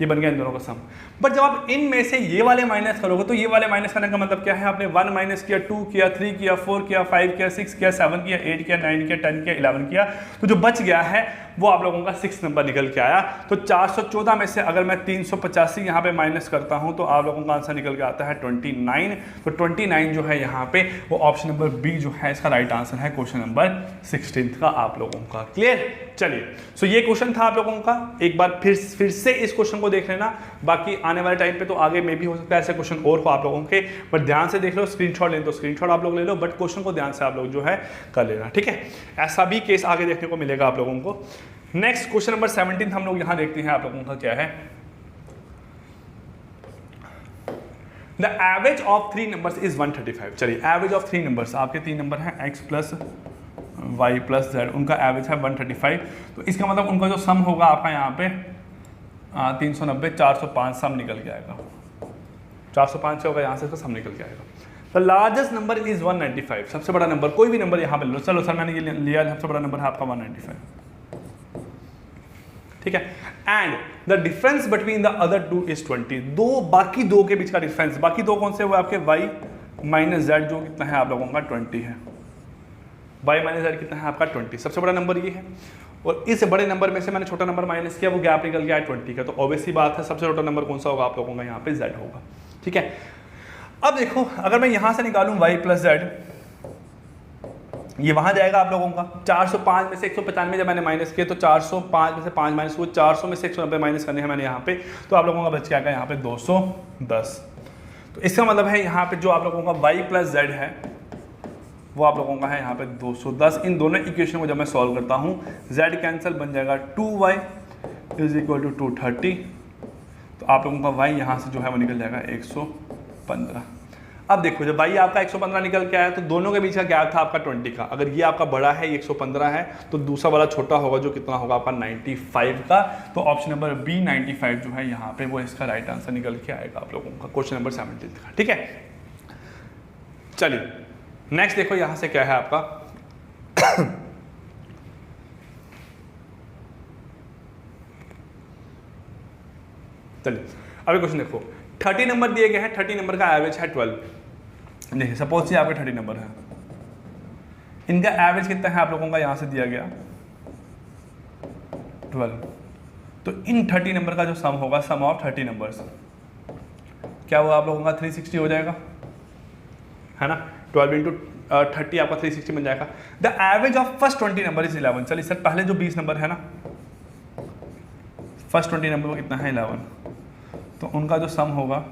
ये बन गया इन दोनों का सम। बट जब आप इनमें से ये वाले माइनस करोगे तो ये वाले माइनस करने का मतलब क्या है, आपने 1 माइनस किया, 2 किया, 3 किया, 4 किया, 5 किया, 6 किया, 7 किया, 8 किया, 9 किया, 10 किया, 11 किया, तो जो बच गया है वो आप लोगों का 6 नंबर निकल के आया। तो 414 में से अगर मैं 385 यहाँ पे माइनस करता हूँ तो आप लोगों का आंसर निकल के आता है 29। तो 29 जो है यहाँ पे वो ऑप्शन नंबर बी जो है इसका राइट आंसर है क्वेश्चन नंबर 16 का आप लोगों का। क्लियर? चलिए, सो ये क्वेश्चन था आप लोगों का, एक बार फिर से इस क्वेश्चन को देख लेना, बाकी आने वाले टाइम पे तो आगे में भी हो सकता है ऐसे क्वेश्चन और हो आप लोगों के, बट ध्यान से देख लो, स्क्रीनशॉट लें तो स्क्रीनशॉट आप लोग ले लो, बट क्वेश्चन को ध्यान से आप लोग जो है कर लेना। ठीक है, ऐसा भी केस आगे देखने को मिलेगा आप लोगों को। नेक्स्ट क्वेश्चन नंबर 17 हम लोग यहां देखते हैं आप लोगों का क्या है, the average of 3 numbers is 135। चलिए, एवरेज ऑफ 3 नंबर्स, आपके 3 नंबर हैं x plus Y plus Z, उनका एवरेज है 135। तो इसका मतलब उनका जो सम होगा आपका यहाँ पे 390 405 सम निकल के आएगा, 405 से होगा यहाँ से इसका सम निकल के आएगा। द लार्जेस्ट नंबर इज 195, सबसे बड़ा नंबर कोई भी नंबर यहाँ पे लो। चलो सर मैंने ये लिया, सबसे बड़ा नंबर है आपका 195। ठीक है। And the difference between the other two is 20, बाकी दो के बीच का डिफरेंस, बाकी दो कौन से हुए आपके y माइनस जेड, जो कितना है आप लोगों का 20 है। y माइनस जेड कितना है आपका 20, सबसे बड़ा नंबर ये है। और इस बड़े नंबर में से मैंने छोटा नंबर माइनस किया, वो गैप निकल गया है 20 का, तो ऑब्वियस ही बात है सबसे छोटा नंबर कौन सा होगा आप लोगों का यहाँ पे z होगा, ठीक है। अब देखो अगर मैं यहाँ से निकालूं y प्लस जेड, ये वहां जाएगा आप लोगों का 405 में से 195 जब मैंने माइनस किया तो 405 में से 5 माइनस हुआ, 400 में से 190 माइनस करने हैं मैंने यहाँ पे, तो आप लोगों का बच के आएगा यहाँ पे 210। तो इसका मतलब है यहाँ पे जो आप लोगों का y प्लस जेड है वो आप लोगों का है यहाँ पे 210। इन दोनों इक्वेशन को जब मैं सॉल्व करता हूँ z कैंसिल, बन जाएगा 2y इज इक्वल टू 230। तो आप लोगों का y यहाँ से जो है वो निकल जाएगा 115। अब देखो जब y आपका 115 निकल के आया तो दोनों के बीच का गैप था आपका 20 का, अगर ये आपका बड़ा है 115 है तो दूसरा वाला छोटा होगा जो कितना होगा आपका 95 का। तो ऑप्शन नंबर बी 95 जो है यहाँ पे वो इसका राइट आंसर निकल के आएगा आप लोगों का, क्वेश्चन नंबर 17 का, ठीक है। चलिए नेक्स्ट देखो यहाँ से क्या है आपका चलिए अभी क्वेश्चन देखो, 30 नंबर दिए गए हैं, 30 नंबर का एवरेज है 12। देखिए सपोज ये आपके 30 नंबर है, इनका एवरेज कितना है आप लोगों का यहाँ से दिया गया 12। तो इन 30 नंबर का जो सम होगा, सम ऑफ 30 नंबर्स क्या हुआ आप लोगों का 360 हो जाएगा, है ना। 12 इंटू 30 आपका 360 बन जाएगा। The average of first 20 number is 11। चलिए सर पहले जो 20 नंबर है ना, फर्स्ट 20 नंबर वो कितना है 11, तो उनका जो सम होगा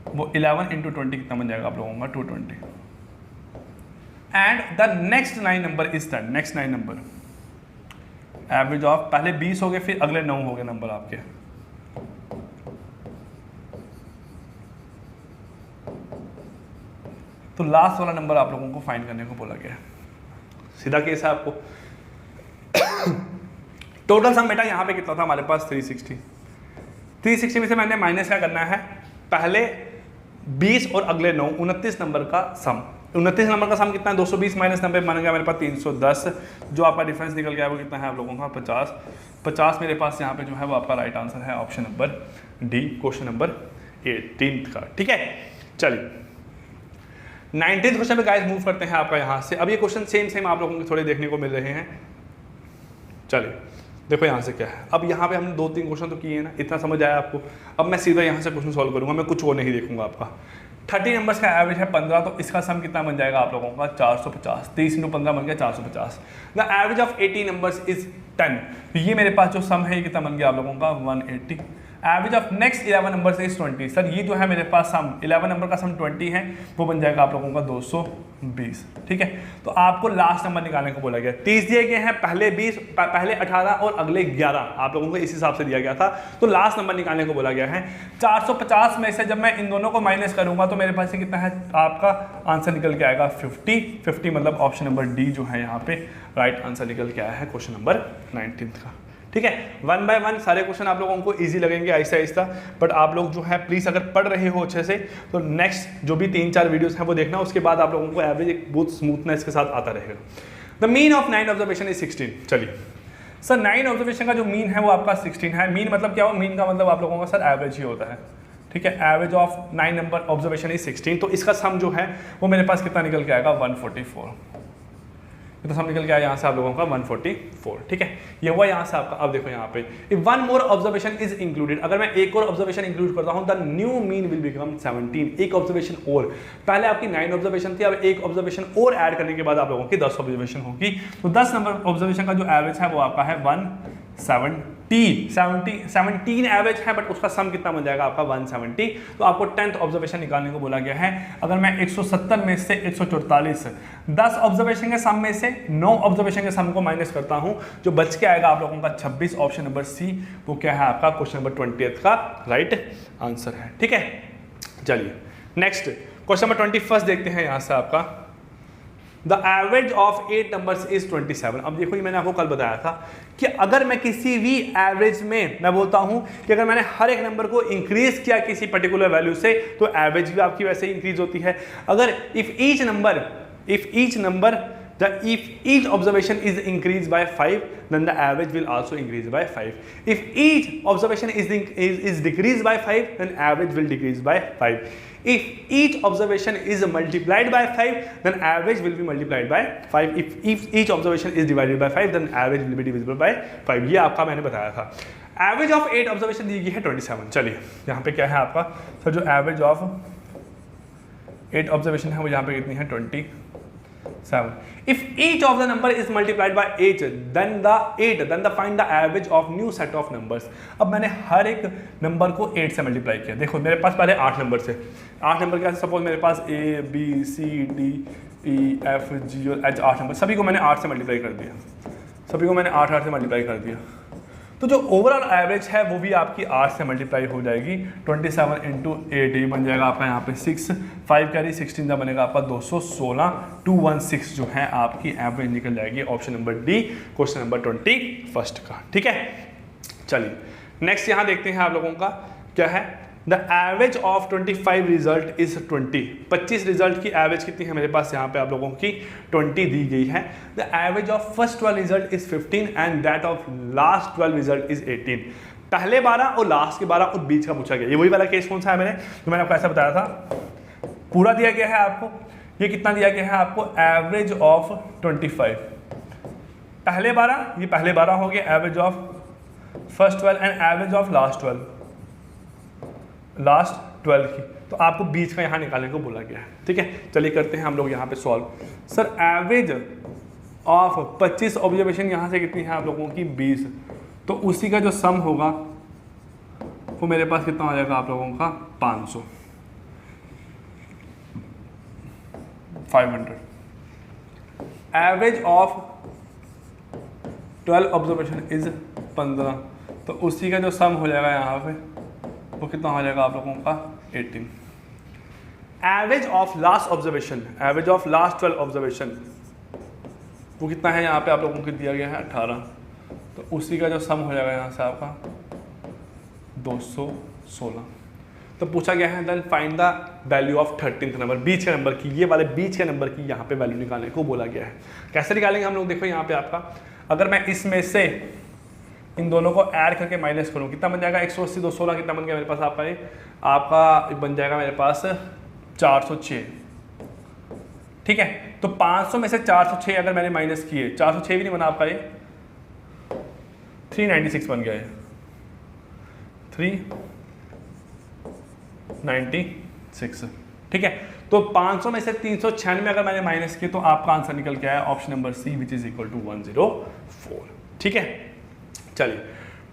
वो 11 इंटू 20 कितना बन जाएगा आप लोगों का 220। And the next 9 number is that, next 9 number average of, पहले 20 हो गए फिर अगले 9 हो गए नंबर आपके, तो लास्ट वाला नंबर आप लोगों को फाइंड करने को बोला गया है। सीधा केस है आपको। टोटल सम बेटा यहाँ पे कितना था हमारे पास 360। 360 में से मैंने माइनस क्या करना है, पहले 20 और अगले 9, 29 नंबर का सम। 29 नंबर का सम कितना है 220 माइनस 90 बन गया मेरे पास 310। जो आपका डिफरेंस निकल गया वो कितना है आप लोगों का 50। 50 मेरे पास यहाँ पे जो है वो आपका राइट आंसर है option number D, question number 18 का, ठीक है। चलिए 19th क्वेश्चन पे गाइस मूव करते हैं आपका यहाँ से। अब ये क्वेश्चन सेम आप लोगों को थोड़े देखने को मिल रहे हैं। चलिए देखो यहाँ से क्या है, अब यहाँ पे हमने 2-3 क्वेश्चन तो किए हैं ना, इतना समझ आया आपको। अब मैं सीधा यहाँ से क्वेश्चन सॉल्व करूँगा, मैं कुछ और नहीं देखूंगा आपका। 30 नंबर्स का एवरेज है 15, तो इसका सम कितना बन जाएगा आप लोगों का 450। 30 इंटू 15 बन गया 450। The average of 80 numbers is 10। तो ये मेरे पास जो सम है ये कितना बन गया आप लोगों का 180। Average of next 11 number is 20। Sir ये जो है मेरे पास सम 11 नंबर का सम 20 है, वो बन जाएगा आप लोगों का 220, ठीक है। तो आपको लास्ट नंबर निकालने को बोला गया। 30 दिए गए हैं, पहले 20, पहले 18 और अगले 11 आप लोगों को इस हिसाब से दिया गया था, तो लास्ट नंबर निकालने को बोला गया है। 450 में से जब मैं इन दोनों को माइनस करूंगा तो मेरे पास कितना है, आपका आंसर निकल के आएगा 50 मतलब ऑप्शन नंबर डी जो है यहाँ पे राइट आंसर निकल के आया है क्वेश्चन नंबर 19 का, ठीक है। 1 बाय 1 सारे क्वेश्चन आप लोगों को इजी लगेंगे आहिस्ता आहिस्ता, बट आप लोग जो है प्लीज अगर पढ़ रहे हो अच्छे से तो नेक्स्ट जो भी 3-4 वीडियोस हैं वो देखना, उसके बाद आप लोगों को एवरेज एक बहुत स्मूथनेस के साथ आता रहेगा। The mean of 9 observation is 16। चलिए सर 9 ऑब्जर्वेशन का जो मीन है वो आपका 16 है। मीन मतलब क्या हो, मीन का मतलब आप लोगों का सर एवरेज ही होता है, ठीक है। Average of 9 number observation is 16, तो इसका सम जो है वो मेरे पास कितना निकल के आएगा 144। तो सम निकल के आया यहाँ से आप लोगों का 144, ठीक है। ये हुआ यहाँ से आपका। अब देखो यहाँ पे if 1 more observation is included, अगर मैं एक और ऑब्जर्वेशन इंक्लूड करता हूँ the new mean will become 17। एक ऑब्जर्वेशन और, पहले आपकी 9 ऑब्जर्वेशन थी, अब एक ऑब्जर्वेशन और ऐड करने के बाद आप लोगों की 10 ऑब्जर्वेशन होगी। तो 10 नंबर ऑब्जर्वेशन का जो एवरेज है वो आपका है 17 एवरेज है, बट उसका सम कितना बन जाएगा आपका 170। तो आपको 10th ऑब्जर्वेशन निकालने को बोला गया है। अगर मैं 170 में से 144 10 ऑब्जर्वेशन के सम में से 9 ऑब्जर्वेशन के सम को माइनस करता हूं, जो बच के आएगा आप लोगों का 26, ऑप्शन नंबर सी वो क्या है आपका क्वेश्चन नंबर 20 का राइट आंसर है, ठीक है। चलिए नेक्स्ट क्वेश्चन नंबर 21 देखते हैं यहाँ से आपका। The average of 8 numbers is 27। अब देखो ये मैंने आपको कल बताया था कि अगर मैं किसी भी एवरेज में मैं बोलता हूं कि अगर मैंने हर एक नंबर को इंक्रीज किया किसी पर्टिकुलर वैल्यू से तो एवरेज भी आपकी वैसे ही इंक्रीज होती है। अगर if each number the if each observation is increase by 5 then the average will also increase by 5. If each observation is decrease by 5 then average will decrease by 5. If each observation is multiplied by 5, then average will be multiplied by 5. If each observation is divided by 5, then average will be divisible by 5. ये आपका मैंने बताया था. Average of 8 observation दी गई है 27. चलिए यहाँ पे क्या है आपका सर, जो average of 8 observation है वो यहाँ पे कितनी है 27. If each of the number is multiplied by 8, then find the average of new set of numbers. अब मैंने हर एक नंबर को 8 से मल्टीप्लाई किया. देखो मेरे पास पहले 8 नंबर से, 8 नंबर क्या, सपोज मेरे पास A B C D E F G और H 8 नंबर, सभी को मैंने 8 से मल्टीप्लाई कर दिया. सभी को मैंने 8 से मल्टीप्लाई कर दिया. तो जो ओवरऑल एवरेज है वो भी आपकी 8 से मल्टीप्लाई हो जाएगी. 27 इंटू 8 ये बन जाएगा आपका यहाँ पे 6, 5 कैरी 16 का बनेगा आपका 216. 216 जो है आपकी एवरेज निकल जाएगी. Option number D question number 21 का. ठीक है, चलिए नेक्स्ट यहाँ देखते हैं आप लोगों का क्या है. The average of 25 result is 20. 25 result की एवरेज कितनी है मेरे पास, यहाँ पे आप लोगों की 20 दी गई है. The average of first 12 result is 15 and that of last 12 result is 18. पहले 12 और लास्ट के 12 और बीच का पूछा गया. ये वही वाला केस कौन सा है मैंने आपको ऐसा बताया था. पूरा दिया गया है आपको, ये कितना दिया गया है आपको, एवरेज ऑफ 25. पहले 12, ये पहले 12 हो गया, average of first 12 and average of last 12 की. तो आपको बीच का यहाँ निकालने को बोला गया है. ठीक है, चलिए करते हैं हम लोग यहाँ पे solve. Sir average of 25 observation यहाँ से कितनी है आप लोगों की 20. तो उसी का जो सम होगा वो मेरे पास कितना हो जाएगा आप लोगों का 500. Average of 12 observation is 15. तो उसी का जो सम हो जाएगा यहाँ पे वो कितना हो जाएगा आप लोगों का 18. Average of last observation, average of last 12 observation वो कितना है यहाँ पे आप लोगों को दिया गया है 18. तो उसी का जो सम हो जाएगा यहाँ से आपका 216. तो पूछा गया है then find the value of 13th number, बीच के नंबर की. ये वाले बीच के नंबर की यहाँ पे वैल्यू निकालने को बोला गया है. कैसे निकालेंगे हम लोग, देखो यहाँ पे आपका अगर मैं इसमें से इन दोनों को ऐड करके माइनस करूँ कितना बन जाएगा 180 216 कितना बन गया मेरे पास आपका, ये आपका बन जाएगा मेरे पास 406. ठीक है, तो 500 में से 406 अगर मैंने माइनस किए, 406 भी नहीं बना आपका, ये 396 बन गया है. 396. ठीक है, तो 500 में से 396 अगर मैंने माइनस किए तो आपका आंसर निकल के आया option number C which is equal to 104. ठीक है, चलिए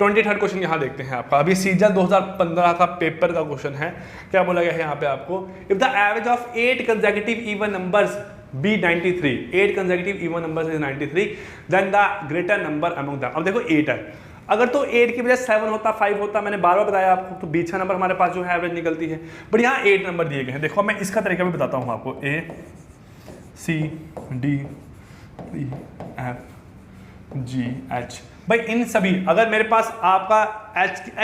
23rd क्वेश्चन यहाँ देखते हैं आपका. अभी सीजन 2015 का पेपर का क्वेश्चन है. क्या बोला गया है यहाँ पे आपको, if the average of 8 consecutive even numbers be 93, 8 consecutive even numbers is 93, then the greater number among them. अब देखो 8 है, अगर तो 8 की बजाय 7 होता 5 होता, मैंने बार बार बताया आपको, तो बीच का नंबर हमारे पास जो है एवरेज निकलती है. बट यहाँ 8 नंबर दिए गए हैं. देखो मैं इसका तरीका भी बताता हूँ आपको. A C D E F G H. भाई इन सभी अगर मेरे पास आपका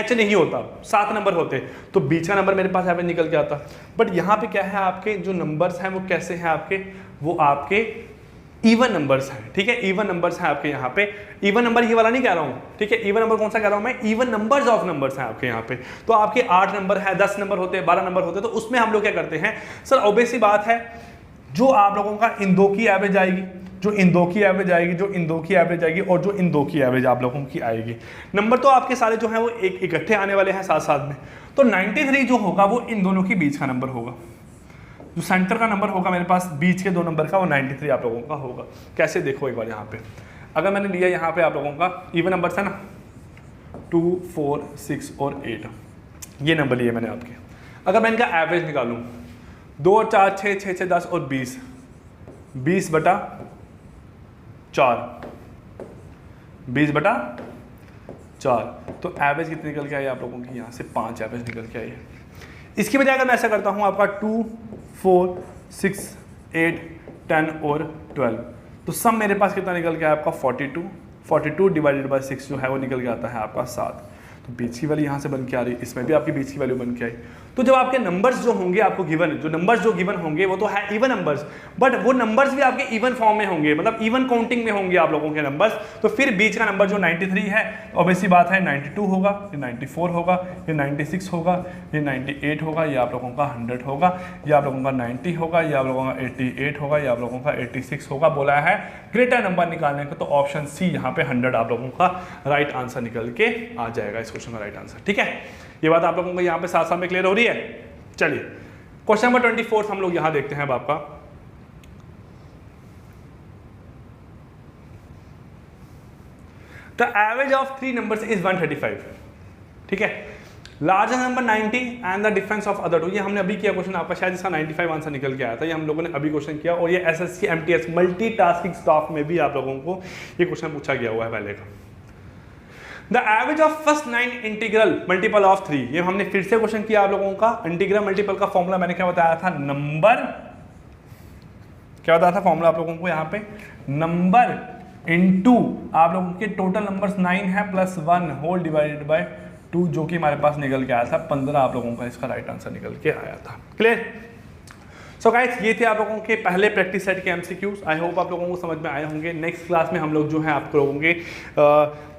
H नहीं होता, 7 नंबर होते तो बीच का नंबर मेरे पास एवरेज निकल के आता. बट यहाँ पे क्या है, आपके जो नंबर्स हैं वो कैसे हैं आपके, वो आपके इवन नंबर्स हैं. ठीक है, इवन नंबर्स हैं आपके यहाँ पे. इवन नंबर ये वाला नहीं कह रहा हूँ. ठीक है, इवन नंबर कौन सा कह रहा हूँ मैं, इवन नंबर्स ऑफ नंबर्स हैं आपके यहाँ पे. तो आपके 8 नंबर है, 10 नंबर होते हैं, 12 नंबर होते हैं. तो उसमें हम लोग क्या करते हैं सर, ऑब्वियस सी बात है, जो आप लोगों का इन दो की एवरेज आएगी, जो इन दो की एवरेज आएगी, जो इन दो की एवरेज आएगी और जो इन दो की एवरेज आप लोगों की आएगी. नंबर तो आपके सारे जो हैं वो एक इकट्ठे आने वाले हैं साथ साथ में. तो 93 जो होगा वो इन दोनों के बीच का नंबर होगा. जो सेंटर का नंबर होगा मेरे पास बीच के 2 नंबर का, वो 93 आप लोगों का होगा. कैसे देखो एक बार यहाँ पे, अगर मैंने लिया यहाँ पे आप लोगों का इवन नंबर है ना 2 4 6 और 8, ये नंबर लिए मैंने आपके. अगर मैं इनका एवरेज निकालूँ 2 4 6 6 6 10 और 20, 20 बटा 4, 20 बटा 4, तो एवरेज कितनी निकल के आई आप लोगों की, यहाँ से 5 एवरेज निकल के आई है. इसकी बजाय अगर मैं ऐसा करता हूँ आपका 2 4 6 8 10 और 12, तो सम मेरे पास कितना निकल के आया आपका 42 डिवाइडेड बाय 6 जो है वो निकल के आता है आपका 7. तो बीच की वैल्यू यहाँ से बन के आ रही, इसमें भी आपकी बीच की वैल्यू बन के आई. तो जब आपके नंबर्स जो होंगे आपको गिवन, जो नंबर्स जो गिवन होंगे वो तो है इवन नंबर्स, बट वो नंबर्स भी आपके इवन फॉर्म में होंगे, मतलब इवन काउंटिंग में होंगे आप लोगों के नंबर्स। तो फिर बीच का नंबर जो 93 है, ऑब्वियसली बात है 92 होगा, ये 94 होगा, ये 96 होगा, ये 98 होगा, ये आप लोगों का 100 होगा, ये आप लोगों का 90 होगा, ये आप लोगों का 88 होगा, ये आप लोगों का 86 होगा। बोला है ग्रेटर नंबर निकालने का, तो ऑप्शन सी यहाँ पे 100 आप लोगों का राइट आंसर निकल के आ जाएगा इस क्वेश्चन का राइट आंसर। ठीक है, ये बात आप लोगों को यहाँ पे साथ साथ में क्लियर हो रही है। चलिए क्वेश्चन नंबर 24 हम लोग यहाँ देखते हैं अब आपका। The average of 3 numbers is 135। ठीक है, larger number 90 and the difference of other 2। ये हमने अभी किया क्वेश्चन आपका, शायद इसका 95 आंसर निकल के आया था, ये हम लोगों ने अभी क्वेश्चन किया। और ये एसएससी एमटीएस मल्टीटास्किंग स्टाफ में भी आप लोगों को ये क्वेश्चन पूछा गया हुआ है पहले का। The average of first 9 integral multiple of 3। ये हमने फिर से क्वेश्चन किया आप लोगों का। इंटीग्रल मल्टीपल का फॉर्मूला मैंने क्या बताया था, नंबर, क्या बताया था फॉर्मूला आप लोगों को यहाँ पे, नंबर इनटू आप लोगों के टोटल नंबर्स 9 है प्लस 1 होल डिवाइडेड बाय 2, जो कि हमारे पास निकल के आया था 15 आप लोगों का इसका राइट आंसर निकल के आया था। क्लियर? सो गाइस, ये थे आप लोगों के पहले प्रैक्टिस सेट के एमसीक्यूज। आई होप आप लोगों को समझ में आए होंगे। नेक्स्ट क्लास में हम लोग जो है आप लोगों के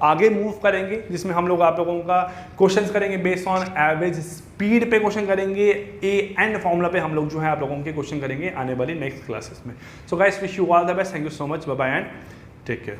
आगे मूव करेंगे, जिसमें हम लोग आप लोगों का क्वेश्चंस करेंगे बेस्ड ऑन एवरेज स्पीड पे क्वेश्चन करेंगे, ए एंड फॉर्मूला पे हम लोग जो है आप लोगों के क्वेश्चन करेंगे आने वाली नेक्स्ट क्लासेस में। So guys, wish you all the best, thank you so much, bye bye and take care.